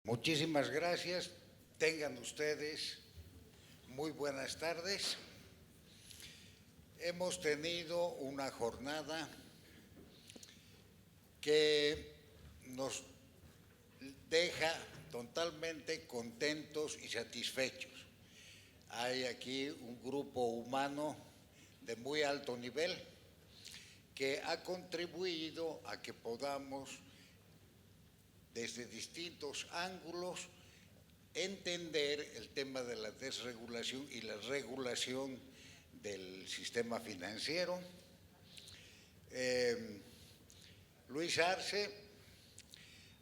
Muchísimas gracias. Tengan ustedes muy buenas tardes. Hemos tenido una jornada que nos deja totalmente contentos y satisfechos. Hay aquí un grupo humano de muy alto nivel que ha contribuido a que podamos, desde distintos ángulos, entender el tema de la desregulación y la regulación del sistema financiero. Luis Arce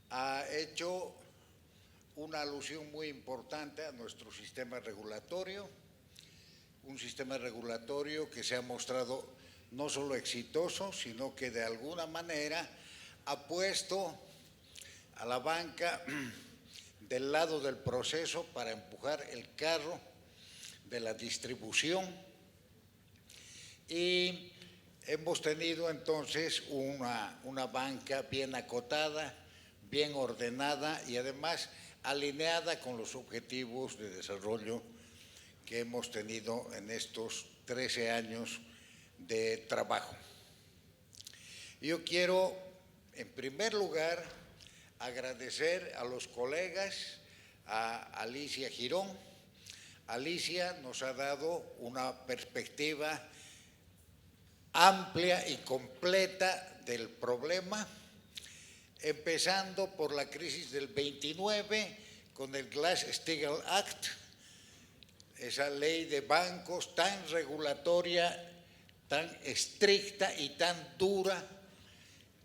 ha hecho una alusión muy importante a nuestro sistema regulatorio, un sistema regulatorio que se ha mostrado no solo exitoso, sino que de alguna manera ha puesto a la banca del lado del proceso para empujar el carro de la distribución, y hemos tenido entonces una banca bien acotada, bien ordenada y además alineada con los objetivos de desarrollo que hemos tenido en estos 13 años de trabajo. Yo quiero, en primer lugar, agradecer a los colegas, a Alicia Girón. Alicia nos ha dado una perspectiva amplia y completa del problema, empezando por la crisis del 29 con el Glass-Steagall Act, esa ley de bancos tan regulatoria, tan estricta y tan dura,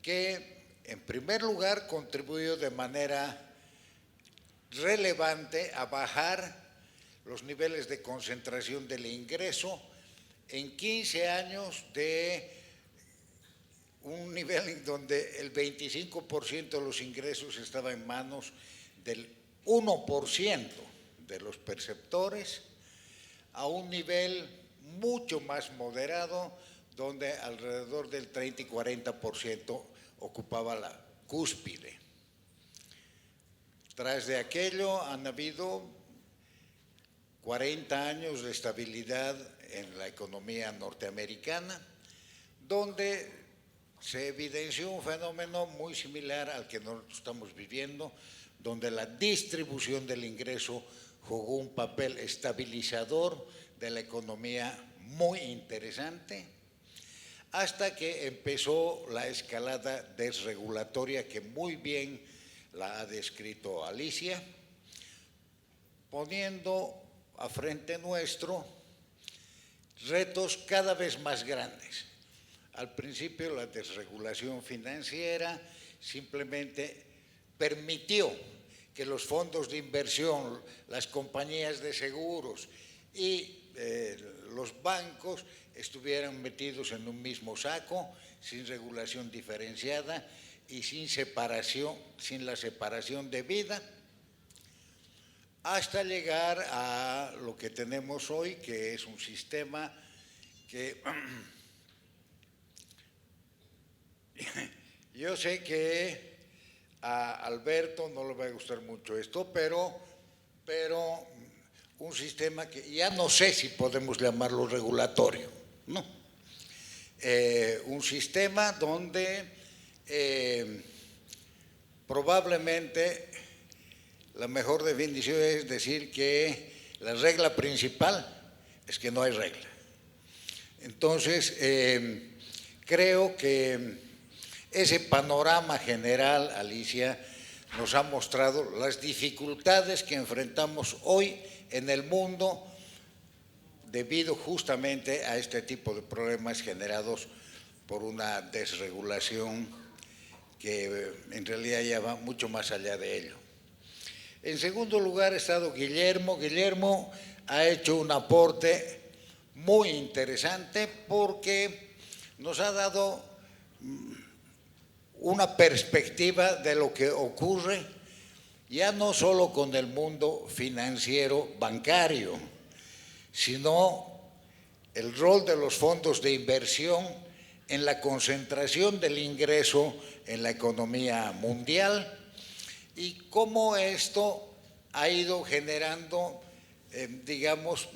que en primer lugar contribuyó de manera relevante a bajar los niveles de concentración del ingreso en 15 años de un nivel en donde el 25% de los ingresos estaba en manos del 1% de los perceptores, a un nivel mucho más moderado, donde alrededor del 30 y 40% ocupaba la cúspide. Tras de aquello han habido 40 años de estabilidad en la economía norteamericana, donde se evidenció un fenómeno muy similar al que nosotros estamos viviendo, donde la distribución del ingreso jugó un papel estabilizador de la economía muy interesante, hasta que empezó la escalada desregulatoria que muy bien la ha descrito Alicia, poniendo a frente nuestro retos cada vez más grandes. Al principio la desregulación financiera simplemente permitió que los fondos de inversión, las compañías de seguros y los bancos estuvieran metidos en un mismo saco, sin regulación diferenciada y sin la separación debida, hasta llegar a lo que tenemos hoy, que es un sistema que yo sé que a Alberto no le va a gustar mucho esto, pero un sistema que ya no sé si podemos llamarlo regulatorio, no. Un sistema donde probablemente la mejor definición es decir que la regla principal es que no hay regla. Entonces, creo que ese panorama general, Alicia, nos ha mostrado las dificultades que enfrentamos hoy en el mundo debido justamente a este tipo de problemas generados por una desregulación que en realidad ya va mucho más allá de ello. En segundo lugar ha estado Guillermo. Guillermo ha hecho un aporte muy interesante porque nos ha dado una perspectiva de lo que ocurre ya no solo con el mundo financiero bancario, sino el rol de los fondos de inversión en la concentración del ingreso en la economía mundial y cómo esto ha ido generando, digamos,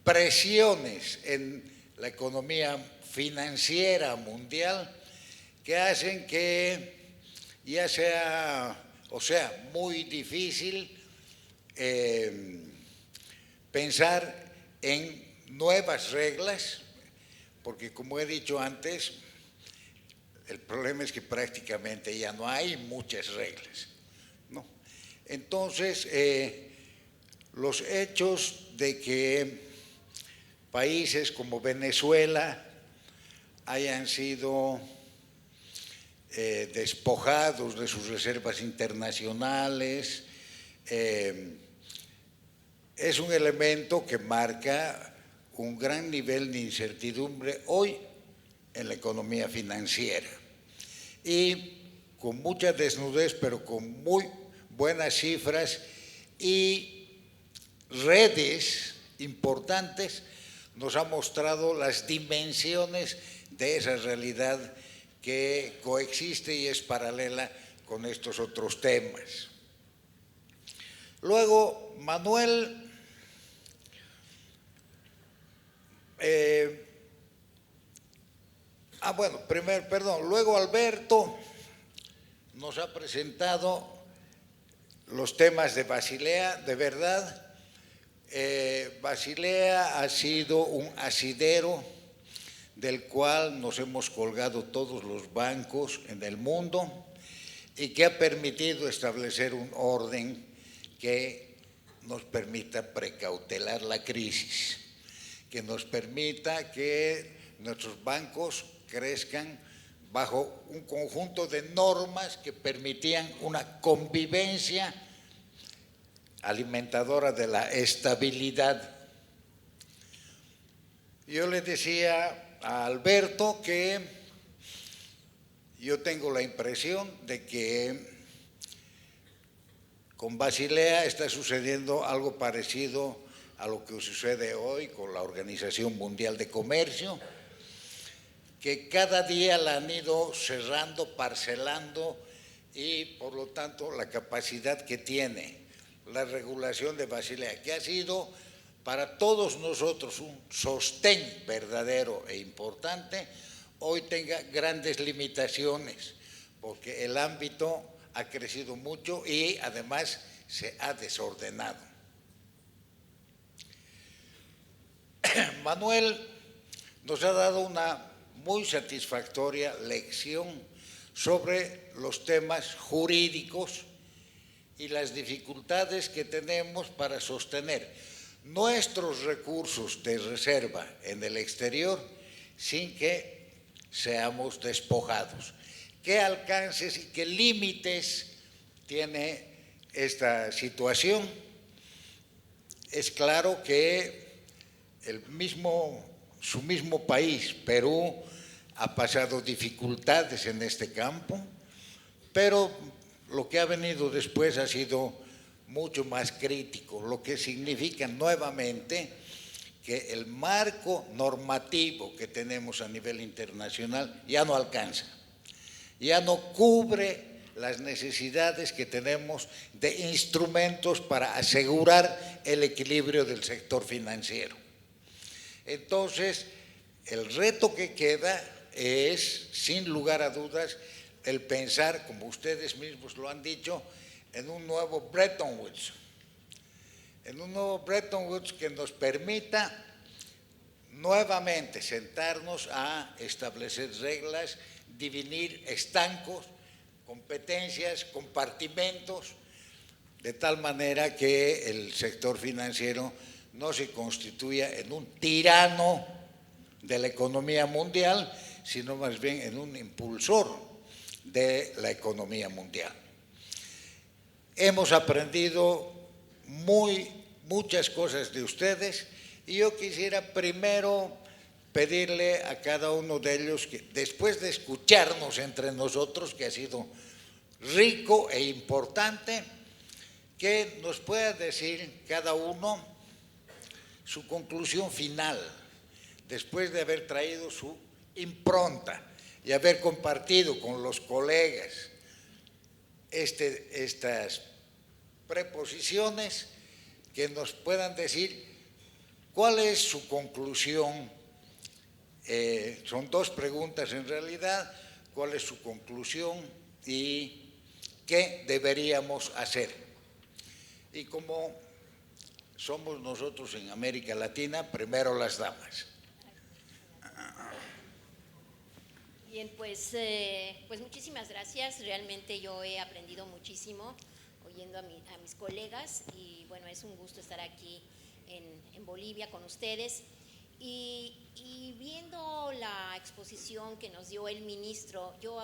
presiones en la economía financiera mundial que hacen que ya sea muy difícil pensar en nuevas reglas, porque como he dicho antes, el problema es que prácticamente ya no hay muchas reglas, ¿no? Entonces, los hechos de que países como Venezuela hayan sido despojados de sus reservas internacionales, es un elemento que marca un gran nivel de incertidumbre hoy en la economía financiera. Y con mucha desnudez, pero con muy buenas cifras y redes importantes, nos ha mostrado las dimensiones de esa realidad que coexiste y es paralela con estos otros temas. Luego, Manuel luego Alberto nos ha presentado los temas de Basilea. De verdad, Basilea ha sido un asidero del cual nos hemos colgado todos los bancos en el mundo y que ha permitido establecer un orden que nos permita precautelar la crisis, que nos permita que nuestros bancos crezcan bajo un conjunto de normas que permitían una convivencia alimentadora de la estabilidad. Yo le decía a Alberto que yo tengo la impresión de que con Basilea está sucediendo algo parecido a lo que sucede hoy con la Organización Mundial de Comercio, que cada día la han ido cerrando, parcelando, y por lo tanto la capacidad que tiene la regulación de Basilea, que ha sido para todos nosotros un sostén verdadero e importante, hoy tenga grandes limitaciones, porque el ámbito ha crecido mucho y además se ha desordenado. Manuel nos ha dado una muy satisfactoria lección sobre los temas jurídicos y las dificultades que tenemos para sostener nuestros recursos de reserva en el exterior sin que seamos despojados. ¿Qué alcances y qué límites tiene esta situación? Es claro que su mismo país, Perú, ha pasado dificultades en este campo, pero lo que ha venido después ha sido mucho más crítico, lo que significa nuevamente que el marco normativo que tenemos a nivel internacional ya no alcanza, ya no cubre las necesidades que tenemos de instrumentos para asegurar el equilibrio del sector financiero. Entonces, el reto que queda es, sin lugar a dudas, el pensar, como ustedes mismos lo han dicho, en un nuevo Bretton Woods, que nos permita nuevamente sentarnos a establecer reglas, dividir estancos, competencias, compartimentos, de tal manera que el sector financiero no se constituya en un tirano de la economía mundial, sino más bien en un impulsor de la economía mundial. Hemos aprendido muchas cosas de ustedes y yo quisiera primero pedirle a cada uno de ellos que, después de escucharnos entre nosotros, que ha sido rico e importante, que nos pueda decir cada uno su conclusión final, después de haber traído su impronta y haber compartido con los colegas estas preposiciones que nos puedan decir cuál es su conclusión. Son dos preguntas en realidad: ¿cuál es su conclusión y qué deberíamos hacer? Y como somos nosotros en América Latina, primero las damas. Bien, pues muchísimas gracias. Realmente yo he aprendido muchísimo oyendo a mis colegas y bueno, es un gusto estar aquí en Bolivia con ustedes. Y viendo la exposición que nos dio el ministro, yo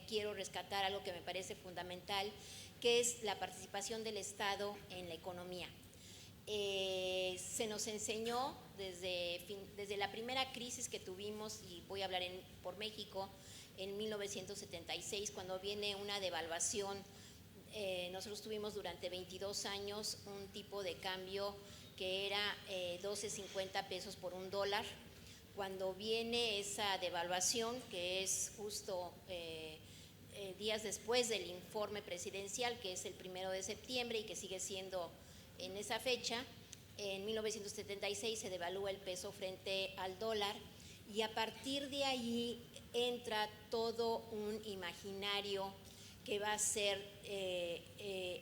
quiero rescatar algo que me parece fundamental, que es la participación del Estado en la economía. Se nos enseñó desde la primera crisis que tuvimos, y voy a hablar por México, en 1976, cuando viene una devaluación. Nosotros tuvimos durante 22 años un tipo de cambio que era 12.50 pesos por un dólar. Cuando viene esa devaluación, que es justo días después del informe presidencial, que es el 1 de septiembre y que sigue siendo en esa fecha, en 1976 se devalúa el peso frente al dólar y a partir de ahí entra todo un imaginario que va a ser,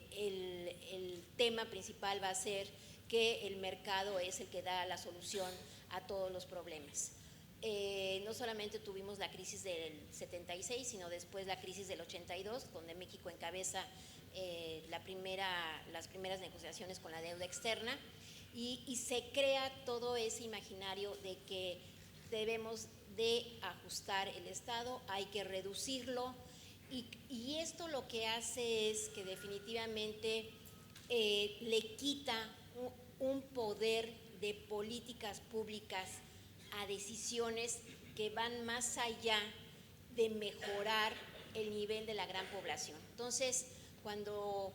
el tema principal va a ser que el mercado es el que da la solución a todos los problemas. No solamente tuvimos la crisis del 76, sino después la crisis del 82, donde México encabeza las primeras negociaciones con la deuda externa y se crea todo ese imaginario de que debemos de ajustar el Estado, hay que reducirlo y esto lo que hace es que definitivamente le quita un poder de políticas públicas a decisiones que van más allá de mejorar el nivel de la gran población. Entonces, cuando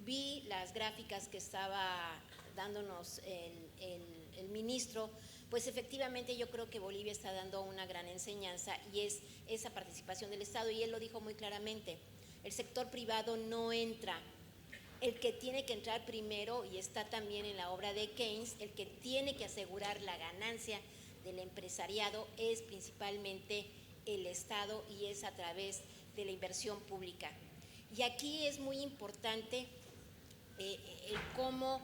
vi las gráficas que estaba dándonos el ministro, pues efectivamente yo creo que Bolivia está dando una gran enseñanza y es esa participación del Estado, y él lo dijo muy claramente, el sector privado no entra. El que tiene que entrar primero, y está también en la obra de Keynes, el que tiene que asegurar la ganancia del empresariado es principalmente el Estado y es a través de la inversión pública. Y aquí es muy importante cómo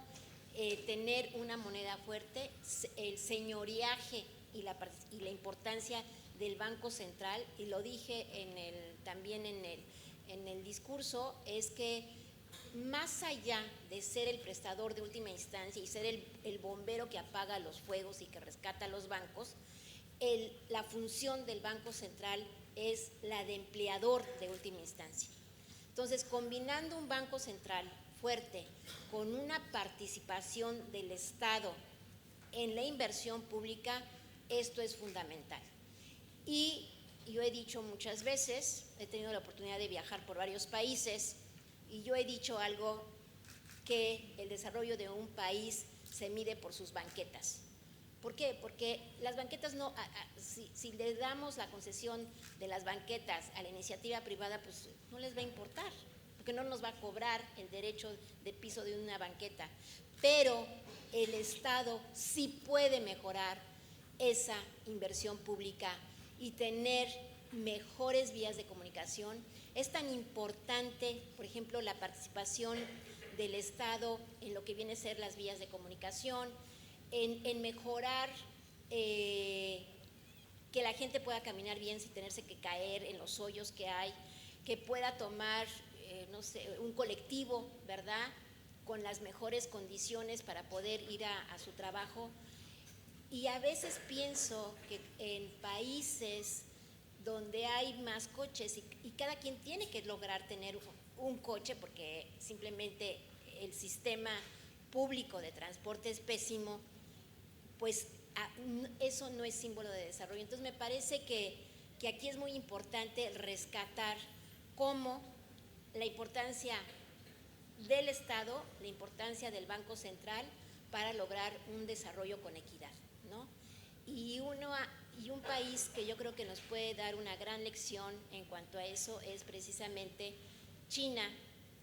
tener una moneda fuerte, el señoreaje y la importancia del Banco Central, y lo dije también en el discurso, es que más allá de ser el prestador de última instancia y ser el bombero que apaga los fuegos y que rescata a los bancos, la función del Banco Central es la de empleador de última instancia. Entonces, combinando un Banco Central fuerte con una participación del Estado en la inversión pública, esto es fundamental. Y yo he dicho muchas veces, he tenido la oportunidad de viajar por varios países, y yo he dicho algo, que el desarrollo de un país se mide por sus banquetas. ¿Por qué? Porque las banquetas no, si le damos la concesión de las banquetas a la iniciativa privada, pues no les va a importar, porque no nos va a cobrar el derecho de piso de una banqueta. Pero el Estado sí puede mejorar esa inversión pública y tener mejores vías de comunicación. Es tan importante, por ejemplo, la participación del Estado en lo que viene a ser las vías de comunicación, en mejorar que la gente pueda caminar bien sin tenerse que caer en los hoyos que hay, que pueda tomar, no sé, un colectivo, ¿verdad?, con las mejores condiciones para poder ir a su trabajo. Y a veces pienso que en países donde hay más coches y cada quien tiene que lograr tener un coche porque simplemente el sistema público de transporte es pésimo, pues eso no es símbolo de desarrollo. Entonces me parece que aquí es muy importante rescatar cómo la importancia del Estado, la importancia del Banco Central para lograr un desarrollo con equidad, ¿no? Y un país que yo creo que nos puede dar una gran lección en cuanto a eso es precisamente China,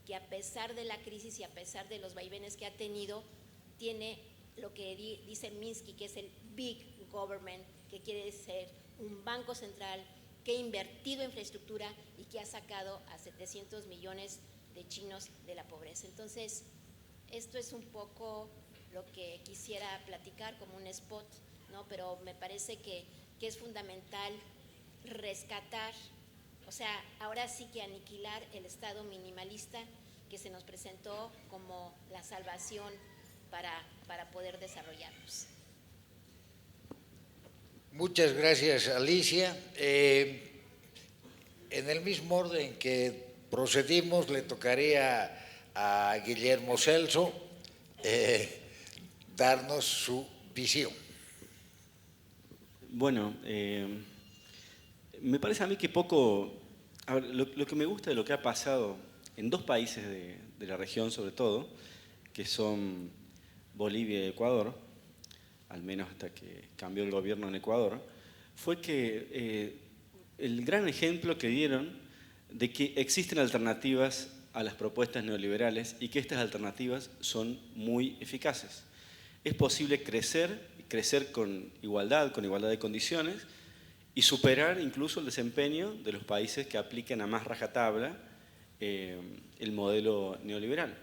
que a pesar de la crisis y a pesar de los vaivenes que ha tenido, tiene lo que dice Minsky, que es el big government, que quiere ser un banco central que ha invertido en infraestructura y que ha sacado a 700 millones de chinos de la pobreza. Entonces, esto es un poco lo que quisiera platicar como un spot, ¿no? Pero me parece que es fundamental rescatar, o sea, ahora sí que aniquilar el Estado minimalista que se nos presentó como la salvación para poder desarrollarnos. Muchas gracias, Alicia. En el mismo orden que procedimos, le tocaría a Guillermo Celso darnos su visión. Bueno, me parece a mí que poco. A ver, lo que me gusta de lo que ha pasado en dos países de la región, sobre todo, que son Bolivia y Ecuador, al menos hasta que cambió el gobierno en Ecuador, fue que el gran ejemplo que dieron de que existen alternativas a las propuestas neoliberales y que estas alternativas son muy eficaces. Es posible crecer con igualdad de condiciones y superar incluso el desempeño de los países que aplican a más rajatabla el modelo neoliberal.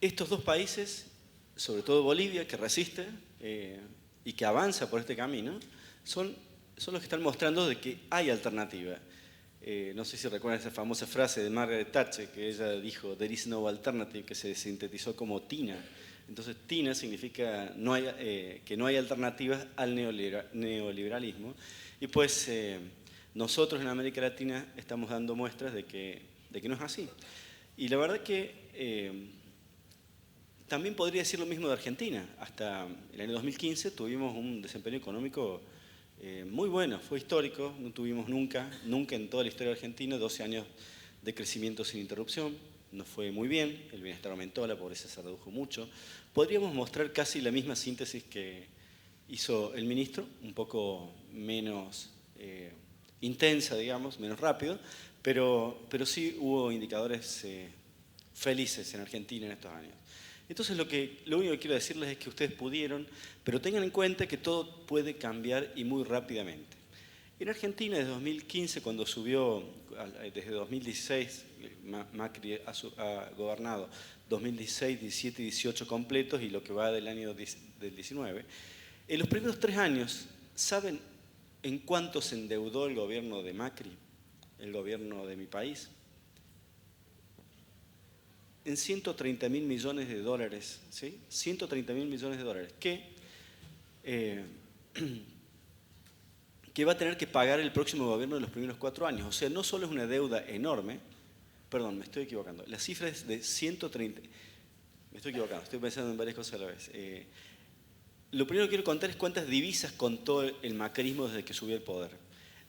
Estos dos países, sobre todo Bolivia, que resiste y que avanza por este camino, son los que están mostrando de que hay alternativa. No sé si recuerdan esa famosa frase de Margaret Thatcher, que ella dijo, "There is no alternative", que se sintetizó como TINA. Entonces, TINA significa que no hay alternativas al neoliberalismo. Y pues nosotros en América Latina estamos dando muestras de que no es así. Y la verdad que también podría decir lo mismo de Argentina. Hasta el año 2015 tuvimos un desempeño económico muy bueno, fue histórico, no tuvimos nunca en toda la historia de Argentina 12 años de crecimiento sin interrupción, nos fue muy bien, el bienestar aumentó, la pobreza se redujo mucho. Podríamos mostrar casi la misma síntesis que hizo el ministro, un poco menos intensa, digamos, menos rápido, pero sí hubo indicadores felices en Argentina en estos años. Entonces lo único que quiero decirles es que ustedes pudieron, pero tengan en cuenta que todo puede cambiar y muy rápidamente. En Argentina desde 2015, cuando subió, desde 2016, Macri ha gobernado 2016, 17 y 18 completos y lo que va del año del 19, en los primeros 3 años, ¿saben en cuánto se endeudó el gobierno de Macri, el gobierno de mi país? En 130.000 millones de dólares, ¿sí? 130.000 millones de dólares, que va a tener que pagar el próximo gobierno de los primeros 4 años. O sea, no solo es una deuda enorme, perdón, me estoy equivocando, la cifra es de 130, me estoy equivocando, estoy pensando en varias cosas a la vez. Lo primero que quiero contar es cuántas divisas contó el macrismo desde que subió al poder.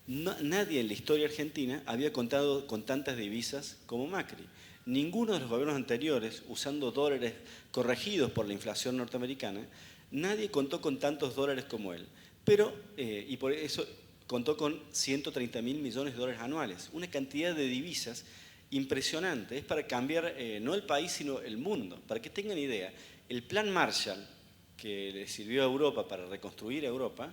Nadie en la historia argentina había contado con tantas divisas como Macri. Ninguno de los gobiernos anteriores, usando dólares corregidos por la inflación norteamericana, nadie contó con tantos dólares como él. Pero, y por eso contó con 130.000 millones de dólares anuales, una cantidad de divisas impresionante. Es para cambiar no el país, sino el mundo. Para que tengan idea, el plan Marshall, que le sirvió a Europa para reconstruir a Europa,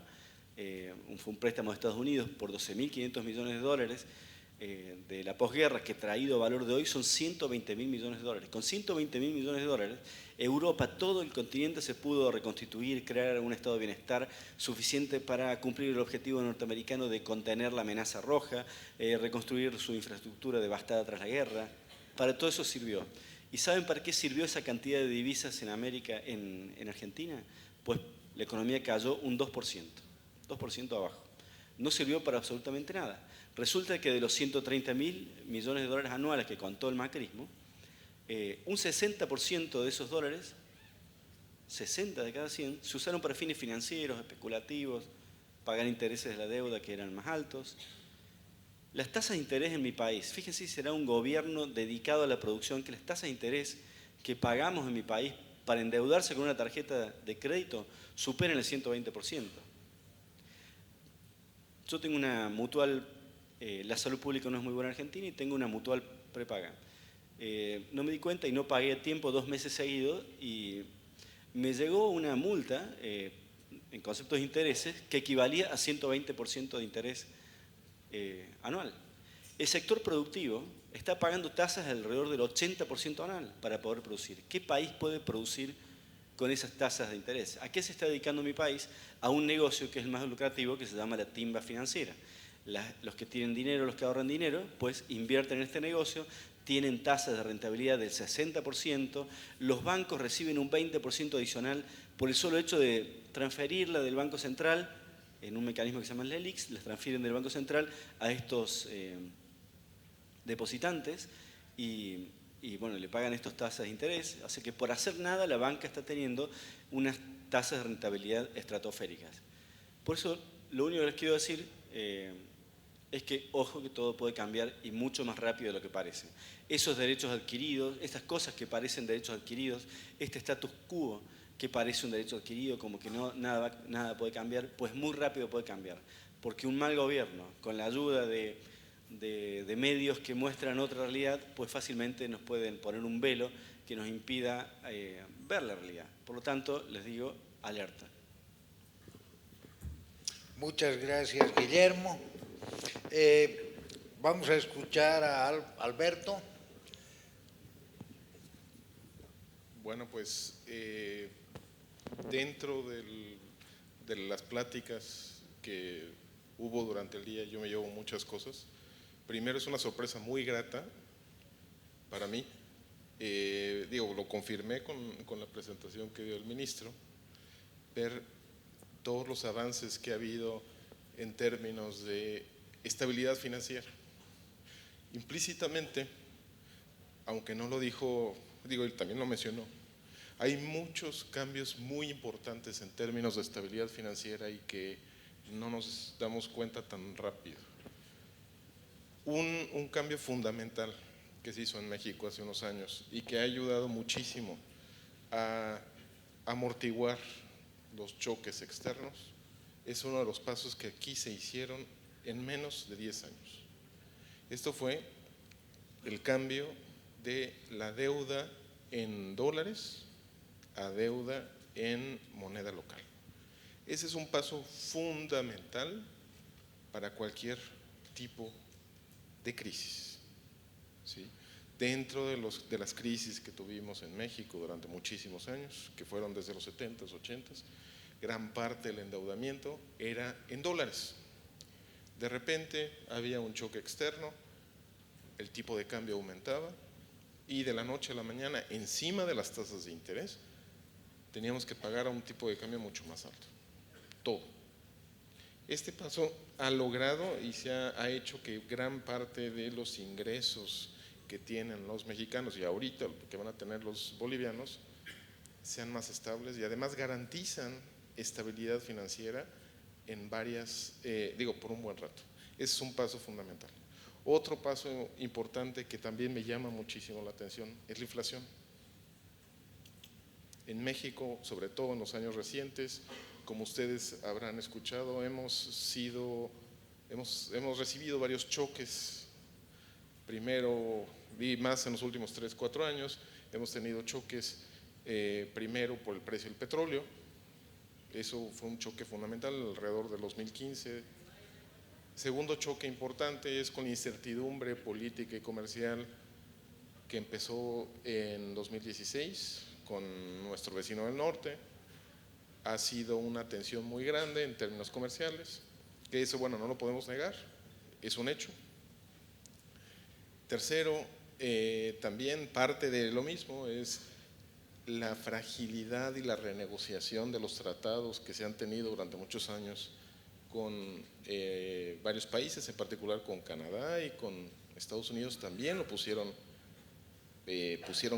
fue un préstamo de Estados Unidos por 12.500 millones de dólares, de la posguerra, que traído a valor de hoy son 120.000 millones de dólares. Con 120.000 millones de dólares, Europa, todo el continente se pudo reconstituir, crear un estado de bienestar suficiente para cumplir el objetivo norteamericano de contener la amenaza roja, reconstruir su infraestructura devastada tras la guerra. Para todo eso sirvió. ¿Y saben para qué sirvió esa cantidad de divisas en América, en Argentina? Pues la economía cayó un 2% abajo. No sirvió para absolutamente nada. Resulta que de los 130.000 millones de dólares anuales que contó el macrismo, un 60% de esos dólares, 60 de cada 100, se usaron para fines financieros, especulativos, pagar intereses de la deuda que eran más altos. Las tasas de interés en mi país, fíjense si será un gobierno dedicado a la producción, que las tasas de interés que pagamos en mi país para endeudarse con una tarjeta de crédito superen el 120%. Yo tengo una mutual la salud pública no es muy buena en Argentina y tengo una mutual prepaga. No me di cuenta y no pagué a tiempo 2 meses seguidos y me llegó una multa en conceptos de intereses que equivalía a 120% de interés anual. El sector productivo está pagando tasas de alrededor del 80% anual para poder producir. ¿Qué país puede producir con esas tasas de interés? ¿A qué se está dedicando mi país? A un negocio que es el más lucrativo, que se llama la timba financiera. Los que tienen dinero, los que ahorran dinero, pues invierten en este negocio, tienen tasas de rentabilidad del 60%, los bancos reciben un 20% adicional por el solo hecho de transferirla del Banco Central, en un mecanismo que se llama el LELIX, les transfieren del Banco Central a estos depositantes y bueno, le pagan estas tasas de interés, así que por hacer nada la banca está teniendo unas tasas de rentabilidad estratosféricas. Por eso lo único que les quiero decir es que ojo que todo puede cambiar y mucho más rápido de lo que parece. Esos derechos adquiridos, estas cosas que parecen derechos adquiridos, este status quo que parece un derecho adquirido, como que nada puede cambiar, pues muy rápido puede cambiar. Porque un mal gobierno, con la ayuda de medios que muestran otra realidad, pues fácilmente nos pueden poner un velo que nos impida ver la realidad. Por lo tanto, les digo, alerta. Muchas gracias, Guillermo. Vamos a escuchar a Alberto. Bueno, pues dentro de las pláticas que hubo durante el día, yo me llevo muchas cosas. Primero, es una sorpresa muy grata para mí. Lo confirmé con la presentación que dio el ministro, ver todos los avances que ha habido en términos de estabilidad financiera. Implícitamente, aunque no lo dijo, él también lo mencionó, hay muchos cambios muy importantes en términos de estabilidad financiera y que no nos damos cuenta tan rápido. Un cambio fundamental que se hizo en México hace unos años y que ha ayudado muchísimo a amortiguar los choques externos es uno de los pasos que aquí se hicieron en menos de 10 años. Esto fue el cambio de la deuda en dólares a deuda en moneda local. Ese es un paso fundamental para cualquier tipo de crisis, ¿sí? Dentro de las crisis que tuvimos en México durante muchísimos años, que fueron desde los 70s, 80s, gran parte del endeudamiento era en dólares. De repente había un choque externo, el tipo de cambio aumentaba y de la noche a la mañana, encima de las tasas de interés, teníamos que pagar a un tipo de cambio mucho más alto. Todo. Este paso ha logrado y se ha hecho que gran parte de los ingresos que tienen los mexicanos y ahorita que van a tener los bolivianos sean más estables y además garantizan estabilidad financiera en por un buen rato. Ese es un paso fundamental. Otro paso importante que también me llama muchísimo la atención es la inflación. En México, sobre todo en los años recientes, como ustedes habrán escuchado, hemos recibido varios choques. Primero, vi más en los últimos 3, 4 años, hemos tenido choques primero por el precio del petróleo. Eso fue un choque fundamental alrededor del 2015. Segundo choque importante es con la incertidumbre política y comercial que empezó en 2016 con nuestro vecino del norte. Ha sido una tensión muy grande en términos comerciales, que eso, no lo podemos negar, es un hecho. Tercero, también parte de lo mismo es la fragilidad y la renegociación de los tratados que se han tenido durante muchos años con varios países, en particular con Canadá y con Estados Unidos también lo pusieron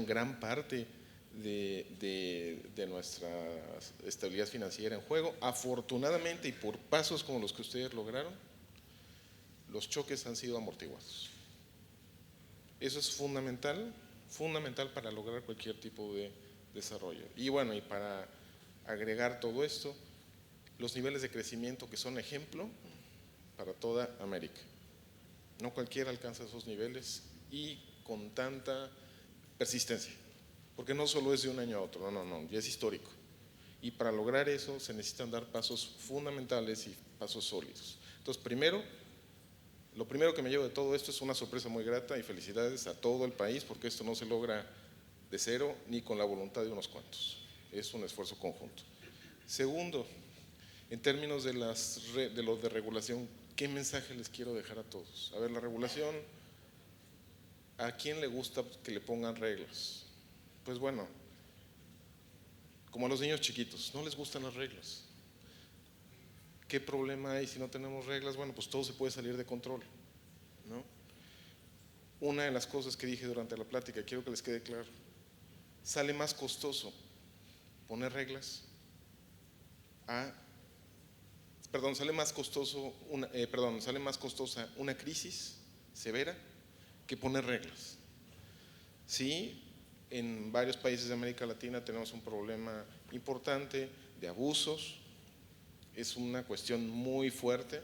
gran parte de nuestra estabilidad financiera en juego. Afortunadamente y por pasos como los que ustedes lograron, los choques han sido amortiguados. Eso es fundamental para lograr cualquier tipo de desarrollo. Y y para agregar todo esto, los niveles de crecimiento que son ejemplo para toda América. No cualquiera alcanza esos niveles y con tanta persistencia, porque no solo es de un año a otro, no, ya es histórico. Y para lograr eso se necesitan dar pasos fundamentales y pasos sólidos. Entonces, lo primero que me llevo de todo esto es una sorpresa muy grata y felicidades a todo el país, porque esto no se logra de cero ni con la voluntad de unos cuantos, es un esfuerzo conjunto. Segundo, en términos de lo de regulación, ¿qué mensaje les quiero dejar a todos? A ver, la regulación, ¿a quién le gusta que le pongan reglas? Pues bueno, como a los niños chiquitos, no les gustan las reglas. ¿Qué problema hay si no tenemos reglas? Bueno, pues todo se puede salir de control, ¿no? Una de las cosas que dije durante la plática, quiero que les quede claro, sale más costoso poner reglas sale más costosa una crisis severa que poner reglas. Sí, en varios países de América Latina tenemos un problema importante de abusos, es una cuestión muy fuerte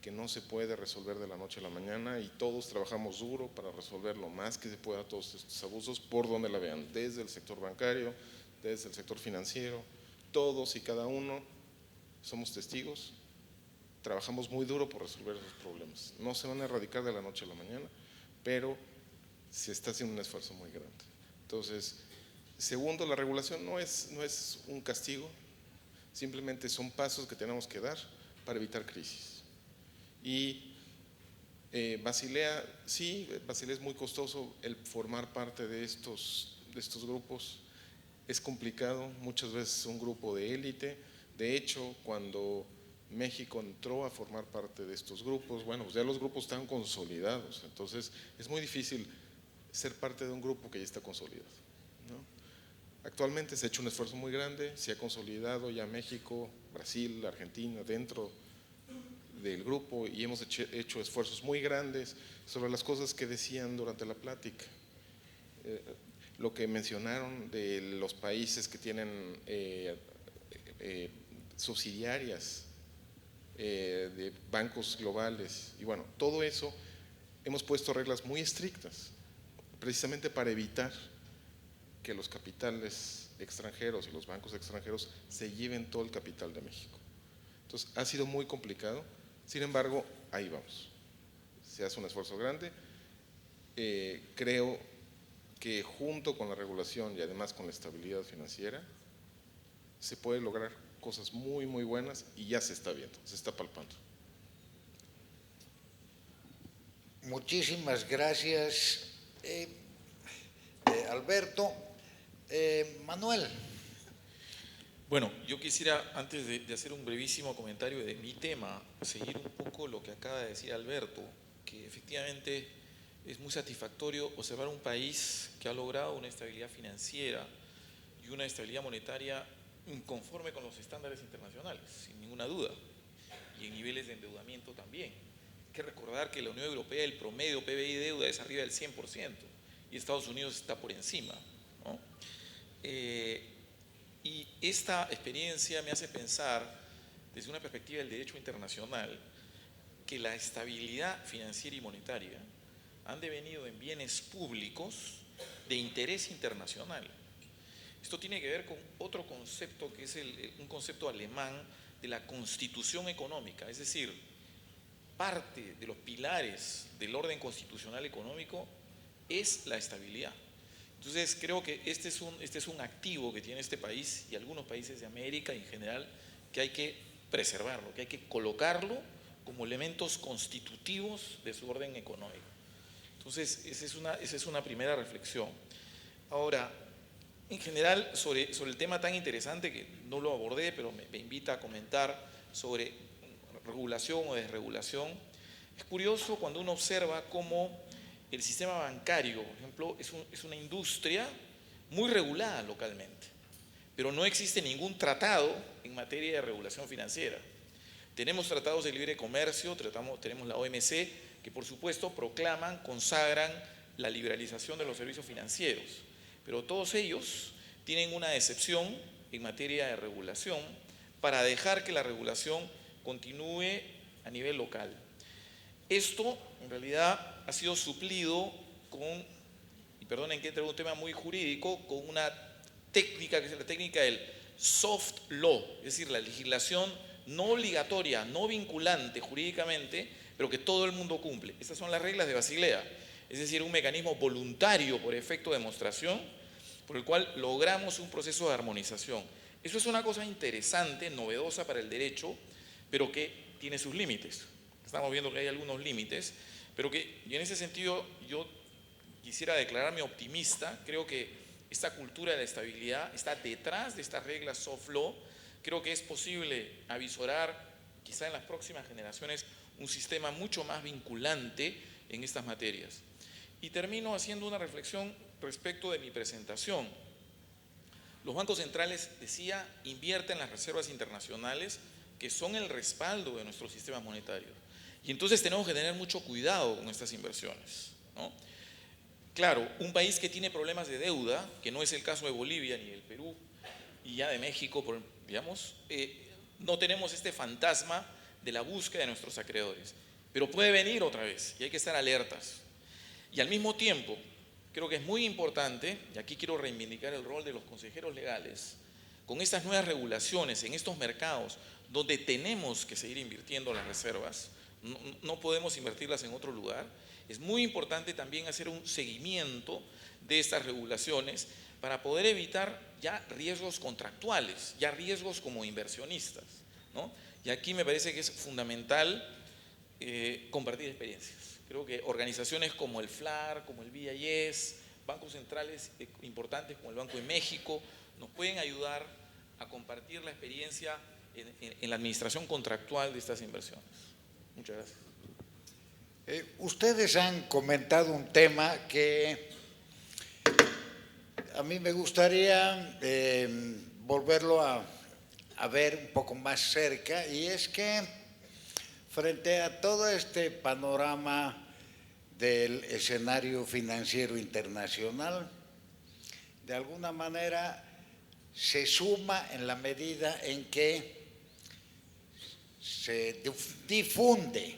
que no se puede resolver de la noche a la mañana y todos trabajamos duro para resolver lo más que se pueda todos estos abusos por donde la vean, desde el sector bancario, desde el sector financiero, todos y cada uno somos testigos, trabajamos muy duro por resolver esos problemas. No se van a erradicar de la noche a la mañana, pero se está haciendo un esfuerzo muy grande. Entonces, segundo, la regulación no es un castigo, simplemente son pasos que tenemos que dar para evitar crisis. Y Basilea, sí, Basilea es muy costoso, el formar parte de estos grupos es complicado, muchas veces un grupo de élite. De hecho, cuando México entró a formar parte de estos grupos, bueno, pues ya los grupos están consolidados, entonces es muy difícil ser parte de un grupo que ya está consolidado, ¿no? Actualmente se ha hecho un esfuerzo muy grande, se ha consolidado ya México, Brasil, Argentina dentro del grupo y hemos hecho esfuerzos muy grandes sobre las cosas que decían durante la plática. Lo que mencionaron de los países que tienen subsidiarias de bancos globales y bueno, todo eso hemos puesto reglas muy estrictas precisamente para evitar que los capitales extranjeros y los bancos extranjeros se lleven todo el capital de México. Entonces ha sido muy complicado, sin embargo ahí vamos, se hace un esfuerzo grande. Creo que junto con la regulación y además con la estabilidad financiera se puede lograr cosas muy muy buenas y ya se está viendo, se está palpando. Muchísimas gracias, Alberto. Manuel. Bueno, yo quisiera, antes de hacer un brevísimo comentario de mi tema, seguir un poco lo que acaba de decir Alberto, que efectivamente es muy satisfactorio observar un país que ha logrado una estabilidad financiera y una estabilidad monetaria conforme con los estándares internacionales, sin ninguna duda, y en niveles de endeudamiento también. Hay que recordar que la Unión Europea, el promedio PBI deuda es arriba del 100% y Estados Unidos está por encima, ¿no? Y esta experiencia me hace pensar, desde una perspectiva del derecho internacional, que la estabilidad financiera y monetaria han devenido en bienes públicos de interés internacional. Esto tiene que ver con otro concepto que es un concepto alemán de la constitución económica, es decir, parte de los pilares del orden constitucional económico es la estabilidad. Entonces creo que este es un activo que tiene este país y algunos países de América en general que hay que preservarlo, que hay que colocarlo como elementos constitutivos de su orden económico. Entonces esa es una primera reflexión. Ahora, en general sobre el tema tan interesante que no lo abordé, pero me invita a comentar sobre regulación o desregulación, es curioso cuando uno observa cómo el sistema bancario, por ejemplo, es una industria muy regulada localmente, pero no existe ningún tratado en materia de regulación financiera. Tenemos tratados de libre comercio, tenemos la OMC, que por supuesto proclaman, consagran la liberalización de los servicios financieros, pero todos ellos tienen una excepción en materia de regulación para dejar que la regulación continúe a nivel local. Esto en realidad ha sido suplido con, y perdonen que entre un tema muy jurídico, con una técnica que es la técnica del soft law, es decir, la legislación no obligatoria, no vinculante jurídicamente, pero que todo el mundo cumple. Estas son las reglas de Basilea, es decir, un mecanismo voluntario por efecto de demostración, por el cual logramos un proceso de armonización. Eso es una cosa interesante, novedosa para el derecho, pero que tiene sus límites. Estamos viendo que hay algunos límites, pero que, y en ese sentido, yo quisiera declararme optimista. Creo que esta cultura de la estabilidad está detrás de estas reglas soft law. Creo que es posible avisorar, quizá en las próximas generaciones, un sistema mucho más vinculante en estas materias. Y termino haciendo una reflexión respecto de mi presentación. Los bancos centrales, decía, invierten en las reservas internacionales que son el respaldo de nuestros sistemas monetarios. Y entonces tenemos que tener mucho cuidado con estas inversiones, ¿no? Claro, un país que tiene problemas de deuda, que no es el caso de Bolivia ni del Perú, y ya de México, digamos, no tenemos este fantasma de la búsqueda de nuestros acreedores. Pero puede venir otra vez y hay que estar alertas. Y al mismo tiempo, creo que es muy importante, y aquí quiero reivindicar el rol de los consejeros legales, con estas nuevas regulaciones en estos mercados donde tenemos que seguir invirtiendo las reservas, no podemos invertirlas en otro lugar, es muy importante también hacer un seguimiento de estas regulaciones para poder evitar ya riesgos contractuales, ya riesgos como inversionistas, ¿no? Y aquí me parece que es fundamental compartir experiencias. Creo que organizaciones como el FLAR, como el BIS, bancos centrales importantes como el Banco de México, nos pueden ayudar a compartir la experiencia en la administración contractual de estas inversiones. Muchas gracias. Ustedes han comentado un tema que a mí me gustaría volverlo a ver un poco más cerca, y es que frente a todo este panorama del escenario financiero internacional, de alguna manera se suma en la medida en que se difunde,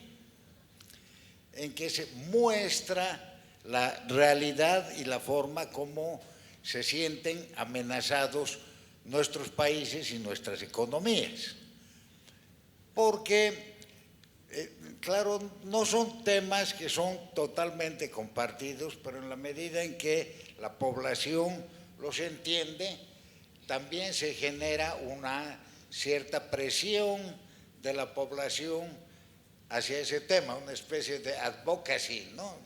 en que se muestra la realidad y la forma como se sienten amenazados nuestros países y nuestras economías. Porque, claro, no son temas que son totalmente compartidos, pero en la medida en que la población los entiende, también se genera una cierta presión de la población hacia ese tema, una especie de advocacy, ¿no?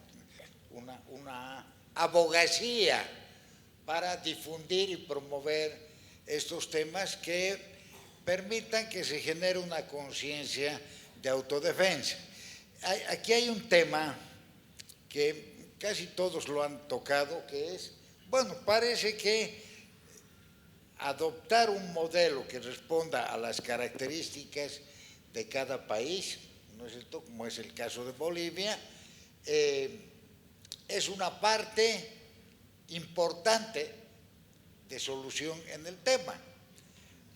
Una abogacía para difundir y promover estos temas que permitan que se genere una conciencia de autodefensa. Aquí hay un tema que casi todos lo han tocado, que es, bueno, parece que adoptar un modelo que responda a las características de cada país, ¿no es cierto?, como es el caso de Bolivia, es una parte importante de solución en el tema.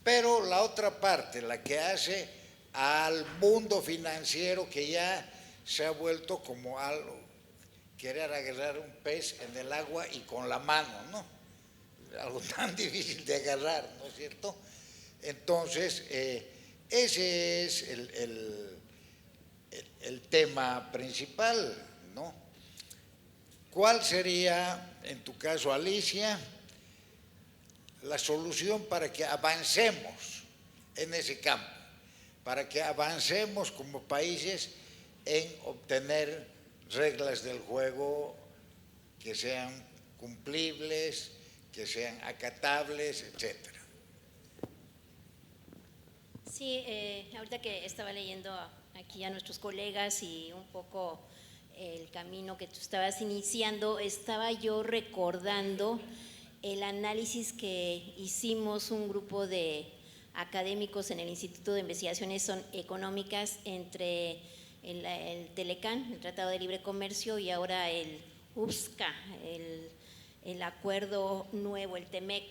Pero la otra parte, la que hace al mundo financiero, que ya se ha vuelto como algo, querer agarrar un pez en el agua y con la mano, ¿no? Algo tan difícil de agarrar, ¿no es cierto? Entonces, ese es el tema principal, ¿no? ¿Cuál sería, en tu caso, Alicia, la solución para que avancemos en ese campo, para que avancemos como países en obtener reglas del juego que sean cumplibles, que sean acatables, etcétera? Sí, ahorita que estaba leyendo aquí a nuestros colegas y un poco el camino que tú estabas iniciando, estaba yo recordando el análisis que hicimos un grupo de académicos en el Instituto de Investigaciones Económicas entre el Telecán, el Tratado de Libre Comercio, y ahora el UPSCA, el acuerdo nuevo, el TEMEC.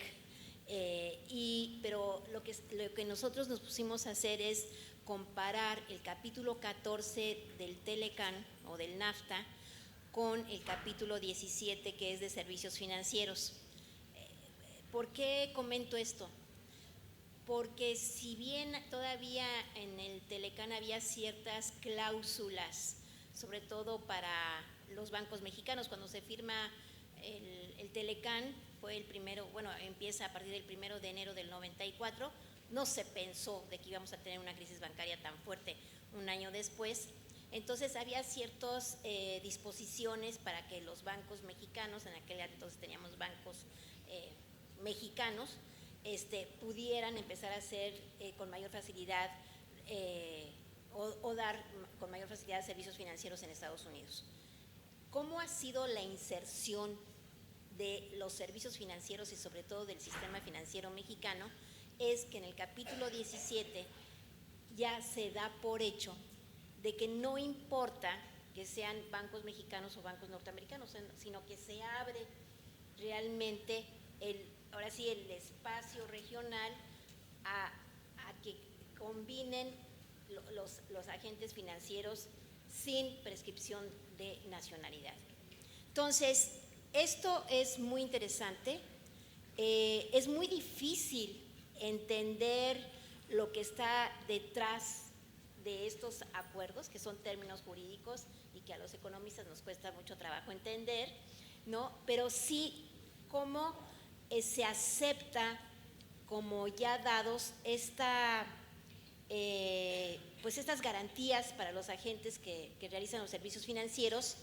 Pero lo que nosotros nos pusimos a hacer es comparar el capítulo 14 del Telecán o del NAFTA con el capítulo 17, que es de servicios financieros. ¿Por qué comento esto? Porque si bien todavía en el Telecán había ciertas cláusulas, sobre todo para los bancos mexicanos, cuando se firma el Telecán, fue el primero, bueno, empieza a partir del 1 de enero del 94, no se pensó de que íbamos a tener una crisis bancaria tan fuerte un año después. Entonces había ciertas disposiciones para que los bancos mexicanos, en aquel entonces teníamos bancos mexicanos, pudieran empezar a hacer con mayor facilidad o dar con mayor facilidad servicios financieros en Estados Unidos. ¿Cómo ha sido la inserción de los servicios financieros y sobre todo del sistema financiero mexicano? Es que en el capítulo 17 ya se da por hecho de que no importa que sean bancos mexicanos o bancos norteamericanos, sino que se abre realmente ahora sí el espacio regional a que combinen los agentes financieros sin prescripción de nacionalidad. Entonces, esto es muy interesante, es muy difícil entender lo que está detrás de estos acuerdos, que son términos jurídicos y que a los economistas nos cuesta mucho trabajo entender, ¿no? Pero sí cómo se acepta como ya dados pues estas garantías para los agentes que realizan los servicios financieros.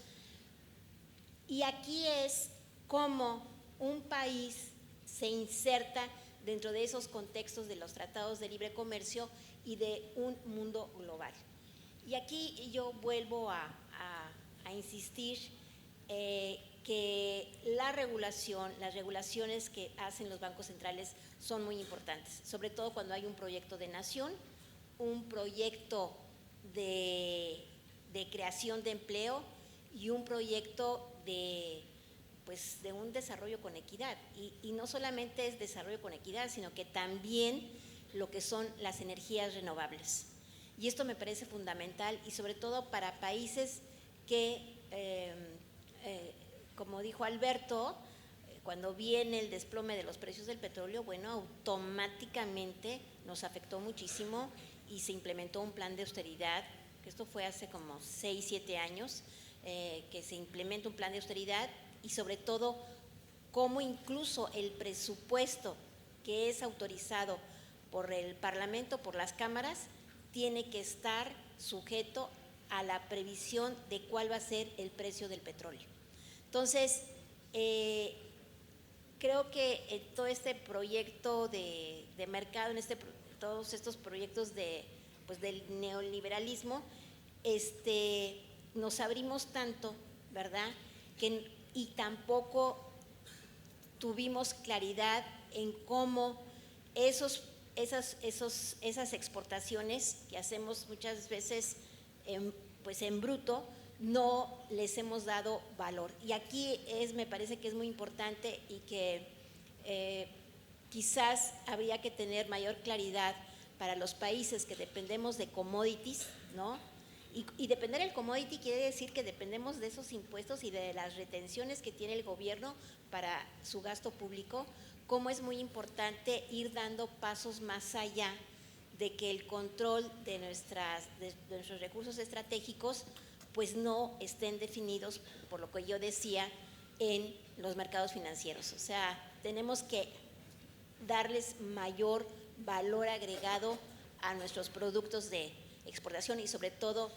Y aquí es cómo un país se inserta dentro de esos contextos de los tratados de libre comercio y de un mundo global. Y aquí yo vuelvo a insistir que las regulaciones que hacen los bancos centrales son muy importantes, sobre todo cuando hay un proyecto de nación, un proyecto de creación de empleo y un proyecto de un desarrollo con equidad. Y no solamente es desarrollo con equidad, sino que también lo que son las energías renovables. Y esto me parece fundamental y sobre todo para países que, como dijo Alberto, cuando viene el desplome de los precios del petróleo, bueno, automáticamente nos afectó muchísimo y se implementó un plan de austeridad, que esto fue hace como 6, 7 años, que se implementa un plan de austeridad y sobre todo cómo incluso el presupuesto que es autorizado por el Parlamento, por las cámaras, tiene que estar sujeto a la previsión de cuál va a ser el precio del petróleo. Entonces, creo que todo este proyecto de mercado, todos estos proyectos del neoliberalismo, nos abrimos tanto, ¿verdad?, y tampoco tuvimos claridad en cómo esas exportaciones que hacemos muchas veces en bruto, no les hemos dado valor. Y aquí me parece que es muy importante y que quizás habría que tener mayor claridad para los países que dependemos de commodities, ¿no? Y depender del commodity quiere decir que dependemos de esos impuestos y de las retenciones que tiene el gobierno para su gasto público, cómo es muy importante ir dando pasos más allá de que el control de nuestros recursos estratégicos pues no estén definidos, por lo que yo decía, en los mercados financieros. O sea, tenemos que darles mayor valor agregado a nuestros productos de exportación y sobre todo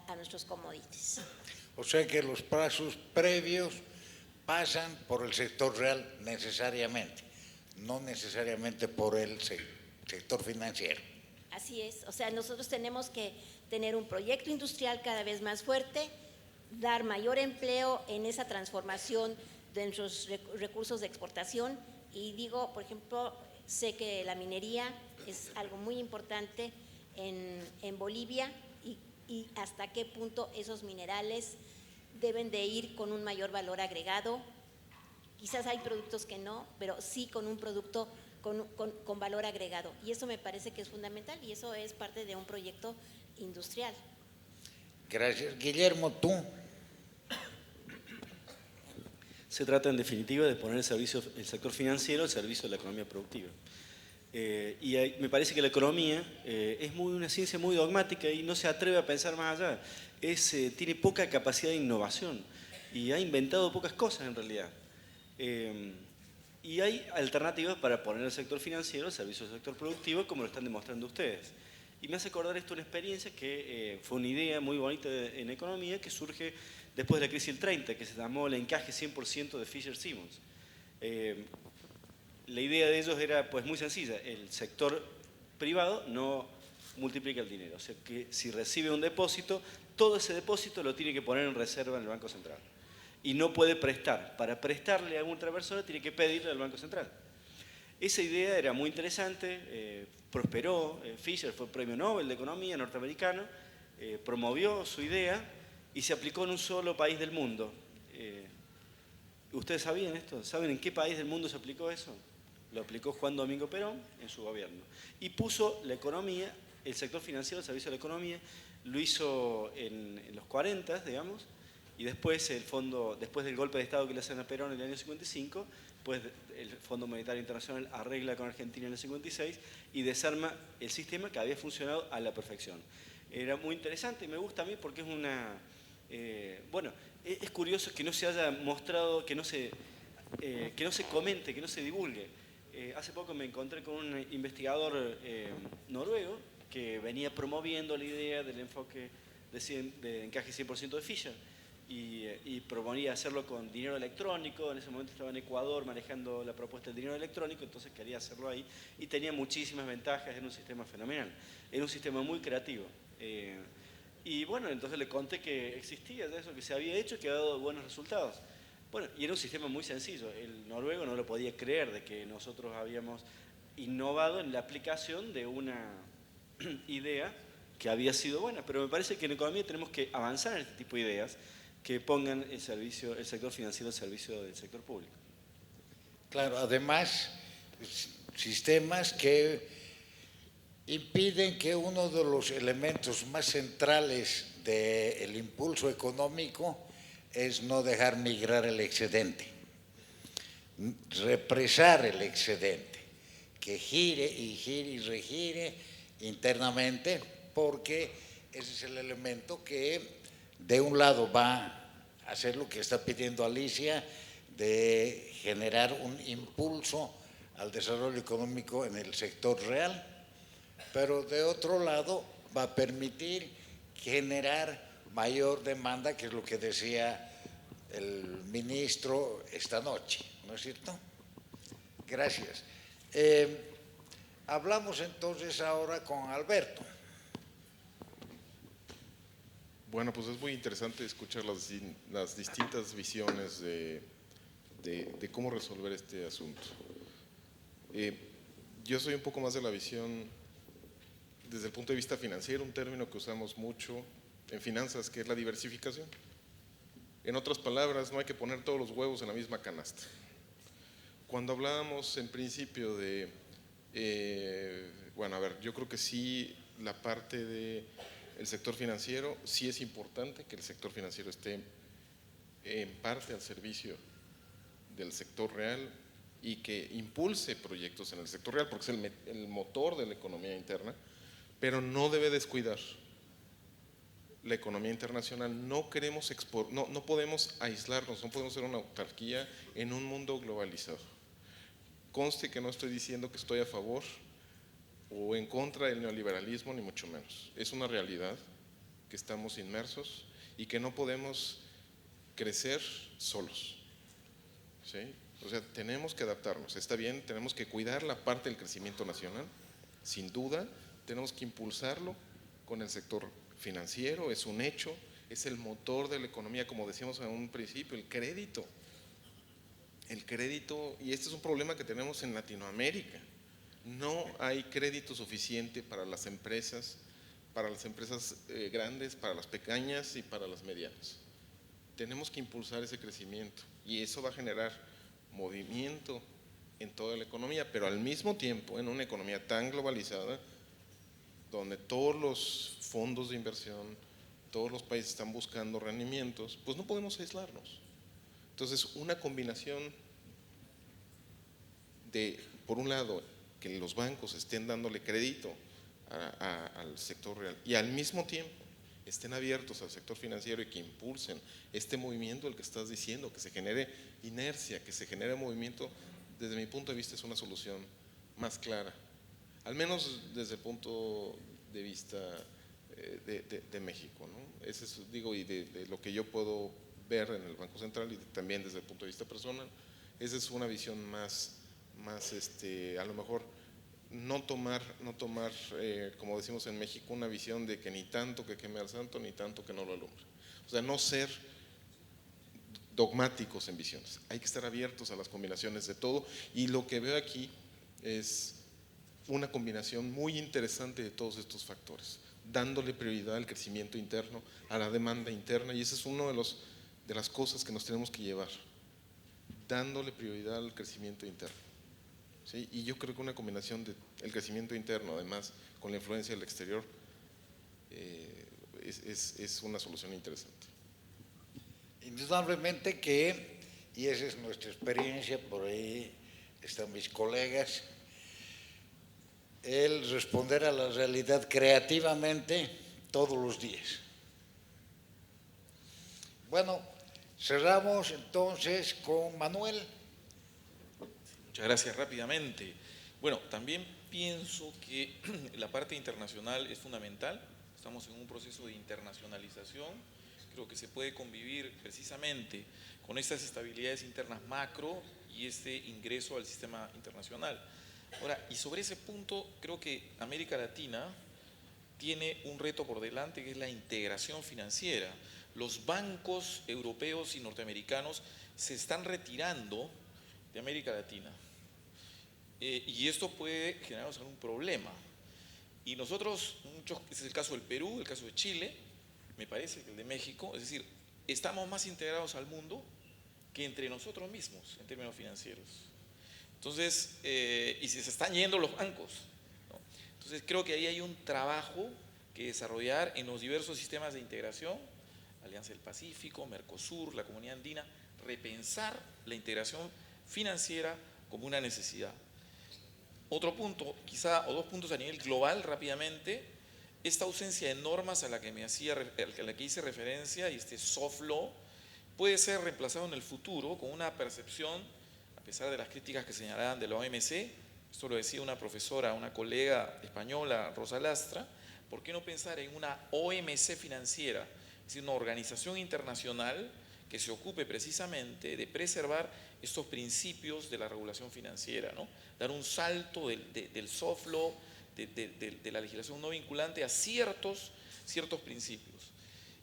a nuestros commodities. O sea que los plazos previos pasan por el sector real necesariamente, no necesariamente por el sector financiero. Así es, o sea, nosotros tenemos que tener un proyecto industrial cada vez más fuerte, dar mayor empleo en esa transformación de nuestros recursos de exportación y digo, por ejemplo, sé que la minería es algo muy importante en Bolivia y hasta qué punto esos minerales deben de ir con un mayor valor agregado. Quizás hay productos que no, pero sí con un producto con valor agregado. Y eso me parece que es fundamental y eso es parte de un proyecto industrial. Gracias. Guillermo, tú. Se trata en definitiva de poner el sector financiero al servicio de la economía productiva. Me parece que la economía es una ciencia muy dogmática y no se atreve a pensar más allá. Tiene poca capacidad de innovación y ha inventado pocas cosas en realidad. Y hay alternativas para poner el sector financiero al servicio del sector productivo, como lo están demostrando ustedes. Y me hace acordar esto una experiencia que fue una idea muy bonita en economía que surge después de la crisis del 30, que se llamó el encaje 100% de Fisher-Simmons. La idea de ellos era pues muy sencilla: el sector privado no multiplica el dinero, o sea que si recibe un depósito, todo ese depósito lo tiene que poner en reserva en el Banco Central y no puede prestar. Para prestarle a otra persona tiene que pedirle al Banco Central. Esa idea era muy interesante, prosperó. Fisher fue premio Nobel de Economía norteamericano, promovió su idea y se aplicó en un solo país del mundo. ¿Ustedes sabían esto? ¿Saben en qué país del mundo se aplicó eso? Lo aplicó Juan Domingo Perón en su gobierno. Y puso la economía, el sector financiero al servicio de la economía. Lo hizo en los 40, digamos, y después después del golpe de Estado que le hacen a Perón en el año 55, pues el Fondo Monetario Internacional arregla con Argentina en el 56 y desarma el sistema que había funcionado a la perfección. Era muy interesante y me gusta a mí porque es es curioso que no se haya mostrado, que no se comente, que no se divulgue. Hace poco me encontré con un investigador noruego que venía promoviendo la idea del enfoque de encaje 100% de Fisher y proponía hacerlo con dinero electrónico. En ese momento estaba en Ecuador manejando la propuesta del dinero electrónico, entonces quería hacerlo ahí y tenía muchísimas ventajas. Era un sistema fenomenal, era un sistema muy creativo. Y bueno, entonces le conté que existía eso, que se había hecho, que había dado buenos resultados. Bueno, y era un sistema muy sencillo. El noruego no lo podía creer de que nosotros habíamos innovado en la aplicación de una idea que había sido buena. Pero me parece que en economía tenemos que avanzar en este tipo de ideas que pongan el sector financiero al servicio del sector público. Claro, además, sistemas que impiden que uno de los elementos más centrales del impulso económico es no dejar migrar el excedente, represar el excedente, que gire y gire y regire internamente, porque ese es el elemento que de un lado va a hacer lo que está pidiendo Alicia, de generar un impulso al desarrollo económico en el sector real, pero de otro lado va a permitir generar mayor demanda, que es lo que decía el ministro esta noche, ¿no es cierto? Gracias. Hablamos entonces ahora con Alberto. Bueno, pues es muy interesante escuchar las distintas visiones de cómo resolver este asunto. Yo soy un poco más de la visión desde el punto de vista financiero, un término que usamos mucho en finanzas, que es la diversificación. En otras palabras, no hay que poner todos los huevos en la misma canasta. Cuando hablábamos en principio de, yo creo que sí, la parte del sector financiero, sí es importante que el sector financiero esté en parte al servicio del sector real y que impulse proyectos en el sector real, porque es el motor de la economía interna, pero no debe descuidar la economía internacional. No queremos no podemos aislarnos, no podemos ser una autarquía en un mundo globalizado. Conste que no estoy diciendo que estoy a favor o en contra del neoliberalismo, ni mucho menos. Es una realidad que estamos inmersos y que no podemos crecer solos, ¿sí? O sea, tenemos que adaptarnos. Está bien, tenemos que cuidar la parte del crecimiento nacional, sin duda. Tenemos que impulsarlo con el sector financiero, es un hecho, es el motor de la economía, como decíamos en un principio, el crédito, y este es un problema que tenemos en Latinoamérica. No hay crédito suficiente para las empresas grandes, para las pequeñas y para las medianas. Tenemos que impulsar ese crecimiento y eso va a generar movimiento en toda la economía, pero al mismo tiempo en una economía tan globalizada, donde todos los fondos de inversión, todos los países están buscando rendimientos, pues no podemos aislarnos. Entonces, una combinación de, por un lado, que los bancos estén dándole crédito al sector real y al mismo tiempo estén abiertos al sector financiero y que impulsen este movimiento, el que estás diciendo, que se genere inercia, que se genere movimiento, desde mi punto de vista es una solución más clara, al menos desde el punto de vista de México, ¿no? Ese es, digo, y de lo que yo puedo ver en el Banco Central y también desde el punto de vista personal, esa es una visión más a lo mejor no tomar como decimos en México, una visión de que ni tanto que queme al santo, ni tanto que no lo alumbre. O sea, no ser dogmáticos en visiones, hay que estar abiertos a las combinaciones de todo, y lo que veo aquí es una combinación muy interesante de todos estos factores, dándole prioridad al crecimiento interno, a la demanda interna, y ese es uno de las cosas que nos tenemos que llevar, dándole prioridad al crecimiento interno. ¿Sí? Y yo creo que una combinación del crecimiento interno, además, con la influencia del exterior, es una solución interesante. Indudablemente que, y esa es nuestra experiencia, por ahí están mis colegas, el responder a la realidad creativamente todos los días. Bueno, cerramos entonces con Manuel. Muchas gracias. Rápidamente. Bueno, también pienso que la parte internacional es fundamental. Estamos en un proceso de internacionalización. Creo que se puede convivir precisamente con estas estabilidades internas macro y este ingreso al sistema internacional. Ahora, y sobre ese punto, creo que América Latina tiene un reto por delante, que es la integración financiera. Los bancos europeos y norteamericanos se están retirando de América Latina. Y esto puede generarnos algún problema. Y nosotros, ese es el caso del Perú, el caso de Chile, me parece que el de México, es decir, estamos más integrados al mundo que entre nosotros mismos en términos financieros. Entonces, y se están yendo los bancos, ¿no? Entonces creo que ahí hay un trabajo que desarrollar en los diversos sistemas de integración, Alianza del Pacífico, Mercosur, la Comunidad Andina, repensar la integración financiera como una necesidad. Otro punto, quizá, o dos puntos a nivel global rápidamente, esta ausencia de normas a la que hice referencia y este soft law puede ser reemplazado en el futuro con una percepción, a pesar de las críticas que señalaban de la OMC, esto lo decía una profesora, una colega española, Rosa Lastra, ¿por qué no pensar en una OMC financiera? Es decir, una organización internacional que se ocupe precisamente de preservar estos principios de la regulación financiera, ¿no? Dar un salto del soft law, de la legislación no vinculante a ciertos principios.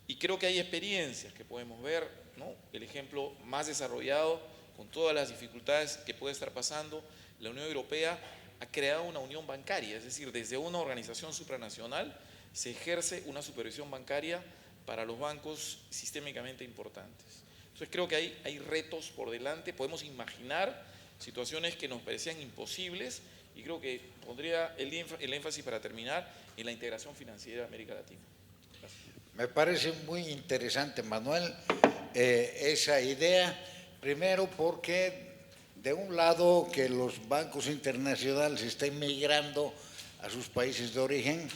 Y creo que hay experiencias que podemos ver, ¿no? El ejemplo más desarrollado, con todas las dificultades que puede estar pasando, la Unión Europea ha creado una unión bancaria, es decir, desde una organización supranacional se ejerce una supervisión bancaria para los bancos sistémicamente importantes. Entonces creo que hay retos por delante, podemos imaginar situaciones que nos parecían imposibles y creo que pondría el énfasis para terminar en la integración financiera de América Latina. Gracias. Me parece muy interesante, Manuel, esa idea, primero porque de un lado que los bancos internacionales estén migrando a sus países de origen,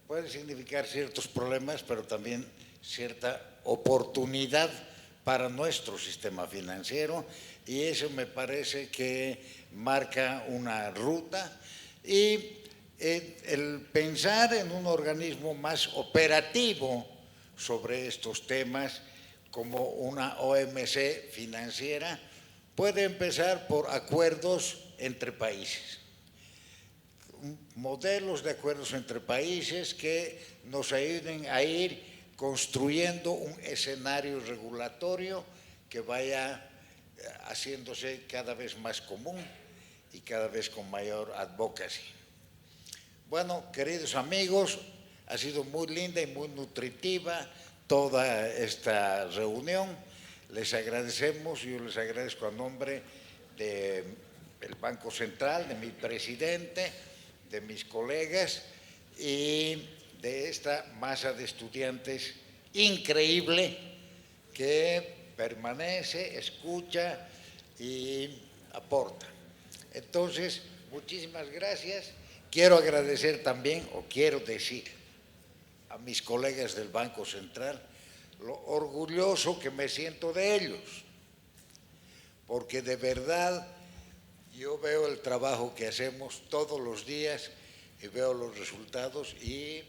puede significar ciertos problemas, pero también cierta oportunidad para nuestro sistema financiero, y eso me parece que marca una ruta, y el pensar en un organismo más operativo sobre estos temas como una OMC financiera puede empezar por acuerdos entre países, modelos de acuerdos entre países que nos ayuden a ir construyendo un escenario regulatorio que vaya haciéndose cada vez más común y cada vez con mayor advocacy. Bueno, queridos amigos, ha sido muy linda y muy nutritiva toda esta reunión. Les agradecemos, yo les agradezco a nombre de del Banco Central, de mi presidente, de mis colegas y de esta masa de estudiantes increíble que permanece, escucha y aporta. Entonces, muchísimas gracias. Quiero agradecer también, o quiero decir a mis colegas del Banco Central, lo orgulloso que me siento de ellos, porque de verdad yo veo el trabajo que hacemos todos los días y veo los resultados y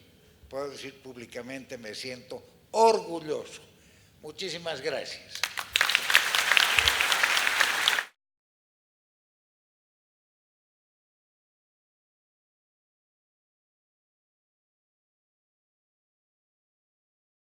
puedo decir públicamente, me siento orgulloso. Muchísimas gracias.